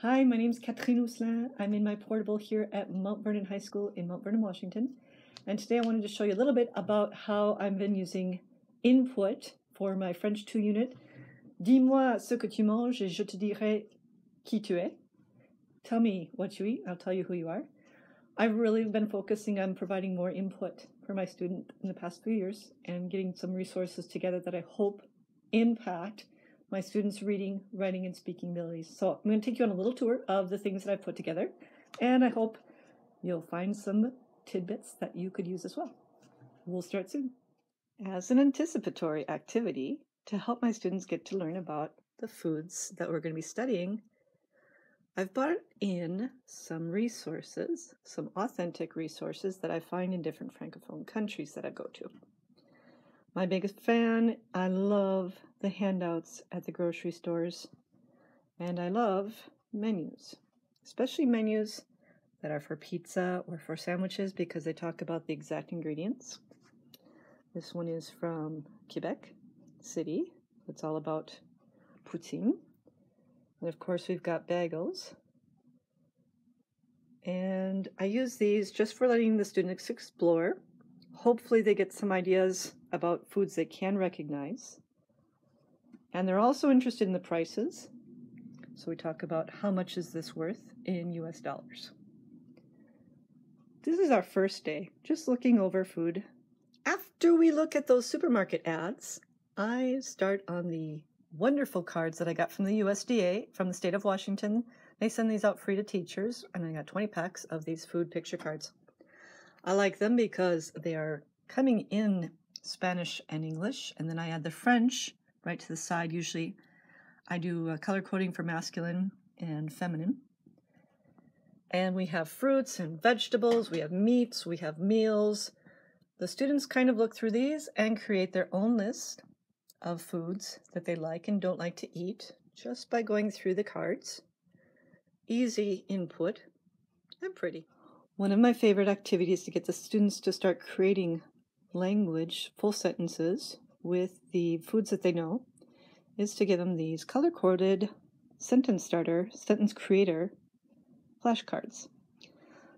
Hi, my name is Catherine Ousselin. I'm in my portable here at Mount Vernon High School in Mount Vernon, Washington. And today I wanted to show you a little bit about how I've been using input for my French 2 unit. Dis-moi ce que tu manges et je te dirai qui tu es. Tell me what you eat, I'll tell you who you are. I've really been focusing on providing more input for my student in the past few years and getting some resources together that I hope impact my students' reading, writing, and speaking abilities. So I'm going to take you on a little tour of the things that I've put together, and I hope you'll find some tidbits that you could use as well. We'll start soon. As an anticipatory activity to help my students get to learn about the foods that we're going to be studying, I've brought in some resources, some authentic resources that I find in different Francophone countries that I go to. My biggest fan, I love the handouts at the grocery stores, and I love menus, especially menus that are for pizza or for sandwiches because they talk about the exact ingredients. This one is from Quebec City. It's all about poutine. And of course we've got bagels. And I use these just for letting the students explore. Hopefully they get some ideas about foods they can recognize. And they're also interested in the prices. So we talk about how much is this worth in US dollars. This is our first day, just looking over food. After we look at those supermarket ads, I start on the wonderful cards that I got from the USDA, from the state of Washington. They send these out free to teachers, and I got 20 packs of these food picture cards. I like them because they are coming in Spanish and English, and then I add the French right to the side. Usually I do color coding for masculine and feminine. And we have fruits and vegetables, we have meats, we have meals. The students kind of look through these and create their own list of foods that they like and don't like to eat just by going through the cards. Easy input and pretty. One of my favorite activities to get the students to start creating language, full sentences with the foods that they know is to give them these color-coded sentence starter, sentence creator flashcards.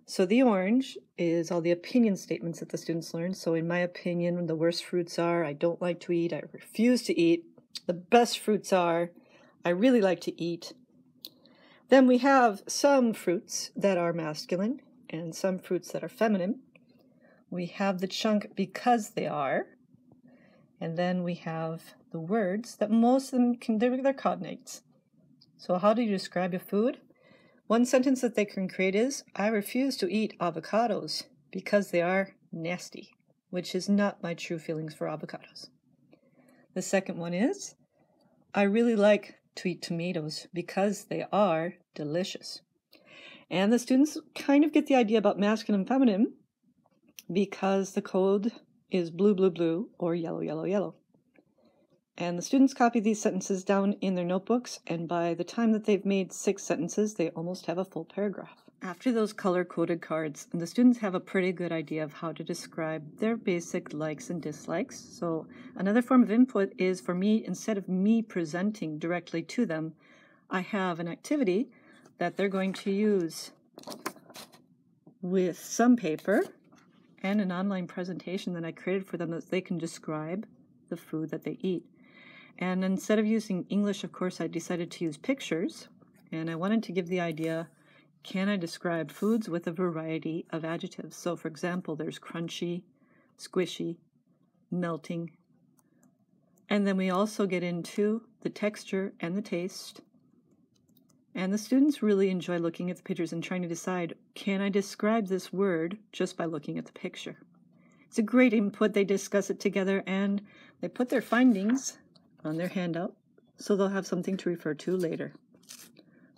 So the orange is all the opinion statements that the students learn. So in my opinion, the worst fruits are, I don't like to eat, I refuse to eat. The best fruits are, I really like to eat. Then we have some fruits that are masculine and some fruits that are feminine. We have the chunk because they are. And then we have the words that most of them can, they're cognates. So how do you describe a food? One sentence that they can create is, I refuse to eat avocados because they are nasty, which is not my true feelings for avocados. The second one is, I really like to eat tomatoes because they are delicious. And the students kind of get the idea about masculine and feminine because the code is blue, blue, blue, or yellow, yellow, yellow. And the students copy these sentences down in their notebooks, and by the time that they've made 6 sentences, they almost have a full paragraph. After those color-coded cards, the students have a pretty good idea of how to describe their basic likes and dislikes. So another form of input is for me, instead of me presenting directly to them, I have an activity that they're going to use with some paper and an online presentation that I created for them that they can describe the food that they eat. And instead of using English, of course, I decided to use pictures, and I wanted to give the idea, can I describe foods with a variety of adjectives? So for example, there's crunchy, squishy, melting, and then we also get into the texture and the taste. And the students really enjoy looking at the pictures and trying to decide, can I describe this word just by looking at the picture? It's a great input. They discuss it together and they put their findings on their handout so they'll have something to refer to later.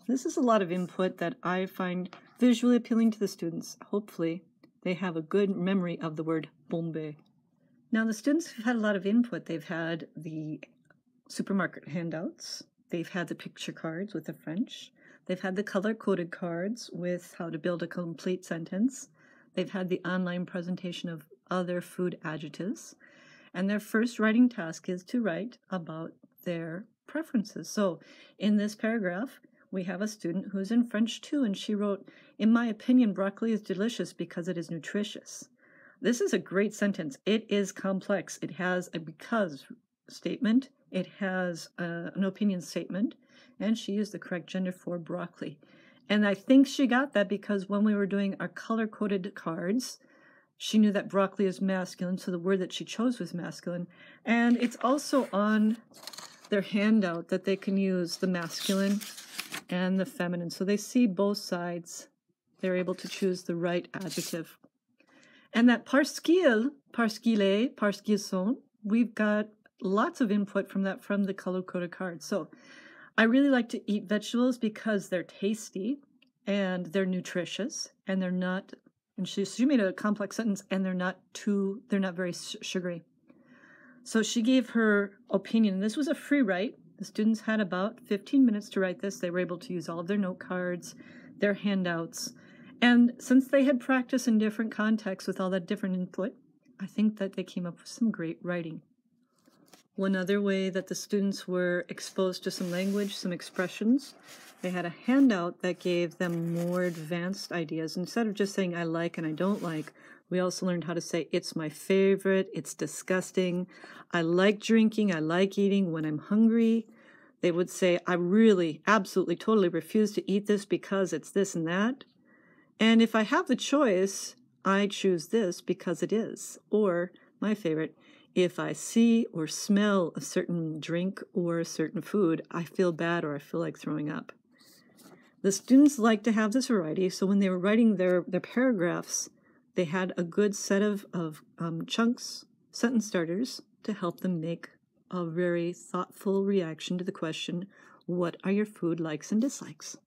This is a lot of input that I find visually appealing to the students. Hopefully they have a good memory of the word bombe. Now the students have had a lot of input. They've had the supermarket handouts. They've had the picture cards with the French. They've had the color-coded cards with how to build a complete sentence. They've had the online presentation of other food adjectives. And their first writing task is to write about their preferences. So in this paragraph, we have a student who's in French 2, and she wrote, "In my opinion, broccoli is delicious because it is nutritious." This is a great sentence. It is complex. It has a because statement. It has an opinion statement, and she used the correct gender for broccoli. And I think she got that because when we were doing our color-coded cards, she knew that broccoli is masculine, so the word that she chose was masculine. And it's also on their handout that they can use the masculine and the feminine. So they see both sides. They're able to choose the right adjective. And that parce qu'il, parce qu'il est, parce qu'ils sont, we've got lots of input from that from the color-coded card. So I really like to eat vegetables because they're tasty and they're nutritious and they're not, and she made a complex sentence, and they're not very sugary. So she gave her opinion. This was a free write. The students had about 15 minutes to write this. They were able to use all of their note cards, their handouts. And since they had practiced in different contexts with all that different input, I think that they came up with some great writing. One other way that the students were exposed to some language, some expressions, they had a handout that gave them more advanced ideas. Instead of just saying I like and I don't like, we also learned how to say it's my favorite, it's disgusting, I like drinking, I like eating when I'm hungry. They would say I really, absolutely, totally refuse to eat this because it's this and that. And if I have the choice, I choose this because it is. Or, my favorite, if I see or smell a certain drink or a certain food, I feel bad or I feel like throwing up. The students like to have this variety, so when they were writing their paragraphs, they had a good set of chunks, sentence starters, to help them make a very thoughtful reaction to the question, what are your food likes and dislikes?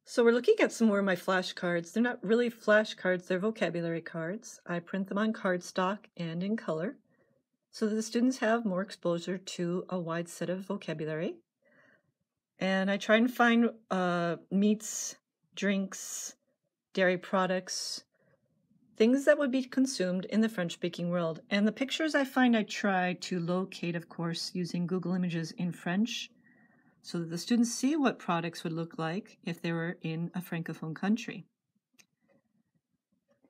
So we're looking at some more of my flashcards. They're not really flashcards, they're vocabulary cards. I print them on cardstock and in color so that the students have more exposure to a wide set of vocabulary. And I try and find meats, drinks, dairy products, things that would be consumed in the French-speaking world. And the pictures I find I try to locate, of course, using Google Images in French, so that the students see what products would look like if they were in a Francophone country.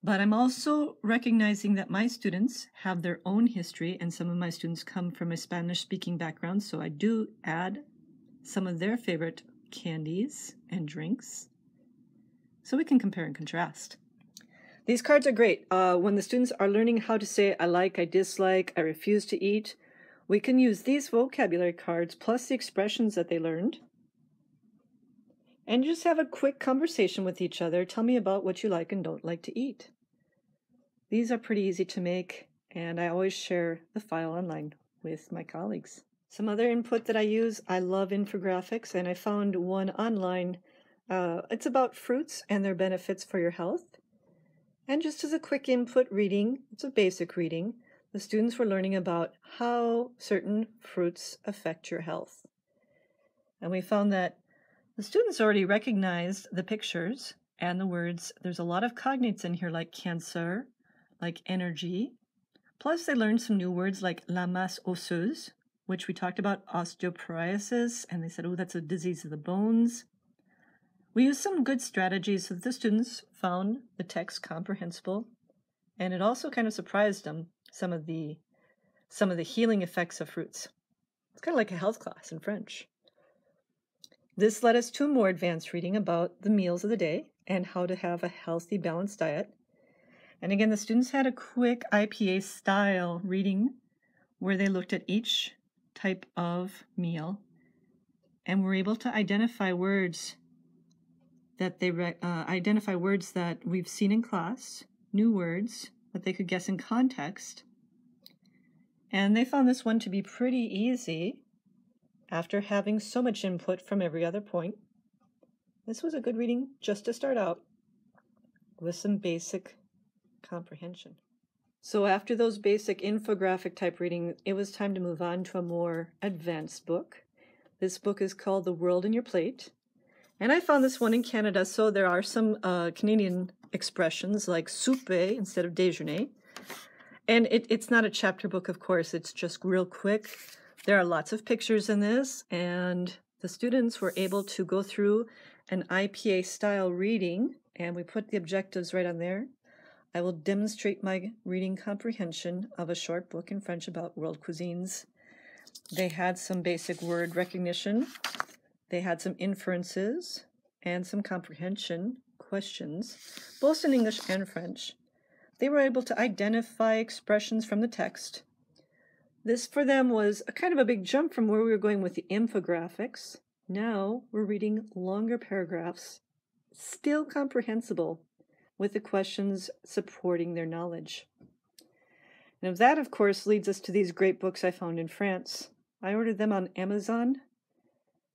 But I'm also recognizing that my students have their own history, and some of my students come from a Spanish-speaking background, so I do add some of their favorite candies and drinks, so we can compare and contrast. These cards are great. When the students are learning how to say I like, I dislike, I refuse to eat, we can use these vocabulary cards plus the expressions that they learned and just have a quick conversation with each other. Tell me about what you like and don't like to eat. These are pretty easy to make, and I always share the file online with my colleagues. Some other input that I use, I love infographics, and I found one online. It's about fruits and their benefits for your health. And just as a quick input reading, it's a basic reading, the students were learning about how certain fruits affect your health. And we found that the students already recognized the pictures and the words. There's a lot of cognates in here like cancer, like energy. Plus they learned some new words like la masse osseuse, which we talked about osteoporosis, and they said, oh, that's a disease of the bones. We used some good strategies so that the students found the text comprehensible, and it also kind of surprised them, some of the healing effects of fruits. It's kind of like a health class in French. This led us to a more advanced reading about the meals of the day and how to have a healthy, balanced diet. And again, the students had a quick IPA style reading where they looked at each type of meal and were able to identify words that we've seen in class, new words that they could guess in context. And they found this one to be pretty easy after having so much input from every other point. This was a good reading just to start out with some basic comprehension. So after those basic infographic type reading, it was time to move on to a more advanced book. This book is called The World in Your Plate. And I found this one in Canada, so there are some Canadian expressions like souper instead of déjeuner. And it's not a chapter book, of course, it's just real quick. There are lots of pictures in this, and The students were able to go through an IPA style reading, and we put the objectives right on there. I will demonstrate my reading comprehension of a short book in French about world cuisines. They had some basic word recognition. They had some inferences and some comprehension questions, both in English and French. They were able to identify expressions from the text. This for them was a kind of a big jump from where we were going with the infographics. Now we're reading longer paragraphs, still comprehensible, with the questions supporting their knowledge. And that, of course, leads us to these great books I found in France. I ordered them on Amazon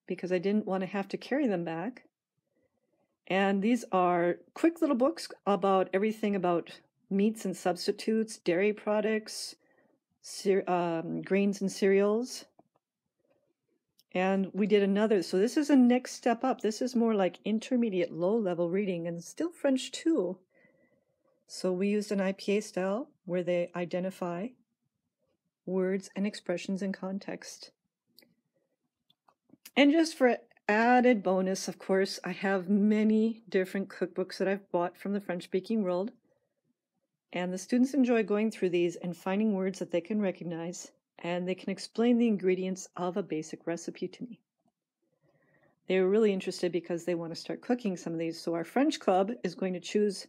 because I didn't want to have to carry them back. And these are quick little books about everything about meats and substitutes, dairy products, grains and cereals. And we did another. So this is a next step up. This is more like intermediate low-level reading and still French too. So we used an IPA style where they identify words and expressions in context. And just for added bonus, of course, I have many different cookbooks that I've bought from the French-speaking world. And the students enjoy going through these and finding words that they can recognize, and they can explain the ingredients of a basic recipe to me. They were really interested because they want to start cooking some of these. So our French club is going to choose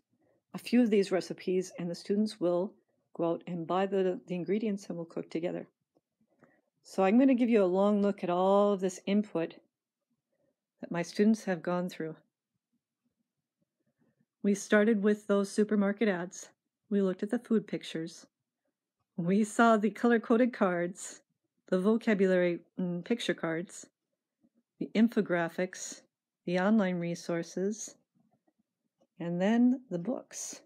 a few of these recipes, and the students will go out and buy the ingredients and we'll cook together. So I'm going to give you a long look at all of this input that my students have gone through. We started with those supermarket ads. We looked at the food pictures. We saw the color-coded cards, the vocabulary picture cards, the infographics, the online resources, and then the books.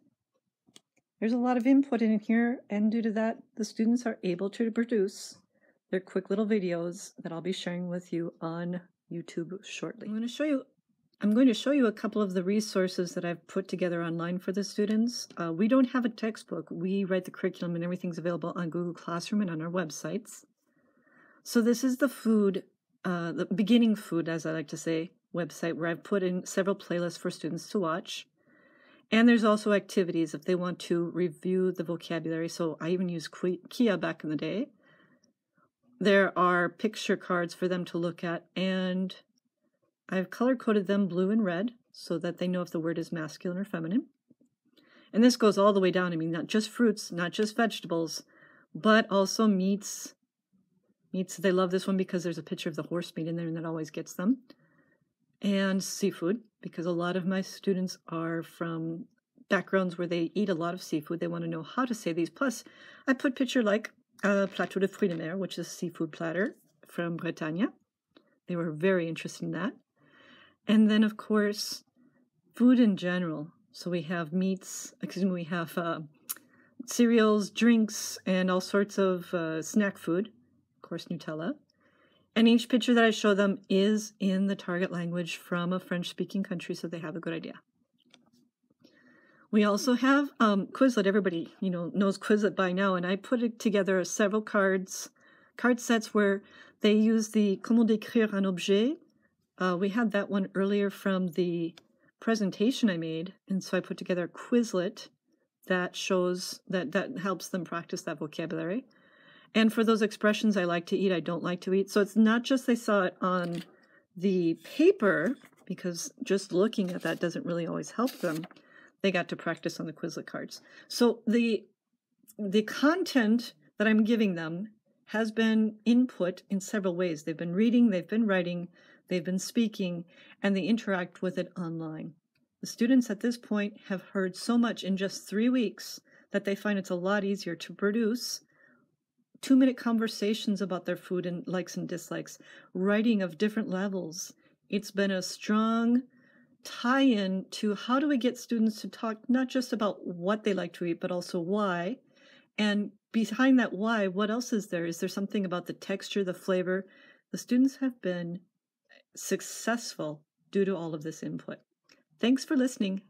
There's a lot of input in here, and due to that, the students are able to produce their quick little videos that I'll be sharing with you on YouTube shortly. I'm going to show you a couple of the resources that I've put together online for the students. We don't have a textbook. We write the curriculum and everything's available on Google Classroom and on our websites. So this is the food, the beginning food, as I like to say, website where I've put in several playlists for students to watch. And there's also activities if they want to review the vocabulary. So I even used Kia back in the day. There are picture cards for them to look at, and I've color-coded them blue and red so that they know if the word is masculine or feminine. And this goes all the way down. I mean, not just fruits, not just vegetables, but also meats. Meats, they love this one because there's a picture of the horse meat in there and that always gets them. And seafood, because a lot of my students are from backgrounds where they eat a lot of seafood. They want to know how to say these. Plus, I put picture like plateau de fruits de mer, which is a seafood platter from Bretagne. They were very interested in that. And then, of course, food in general. So we have meats, we have cereals, drinks, and all sorts of snack food. Of course, Nutella. And each picture that I show them is in the target language from a French-speaking country, so they have a good idea. We also have Quizlet. Everybody, knows Quizlet by now, and I put together several card sets where they use the comment d'écrire un objet. We had that one earlier from the presentation I made, and so I put together a Quizlet that shows that helps them practice that vocabulary. And for those expressions, I like to eat, I don't like to eat. So it's not just they saw it on the paper, because just looking at that doesn't really always help them. They got to practice on the Quizlet cards. So the content that I'm giving them has been input in several ways. They've been reading, they've been writing, they've been speaking, and they interact with it online. The students at this point have heard so much in just 3 weeks that they find it's a lot easier to produce 2-minute conversations about their food and likes and dislikes, writing of different levels. It's been a strong tie-in to how do we get students to talk not just about what they like to eat, but also why. And behind that why, what else is there? Is there something about the texture, the flavor? The students have been successful due to all of this input. Thanks for listening.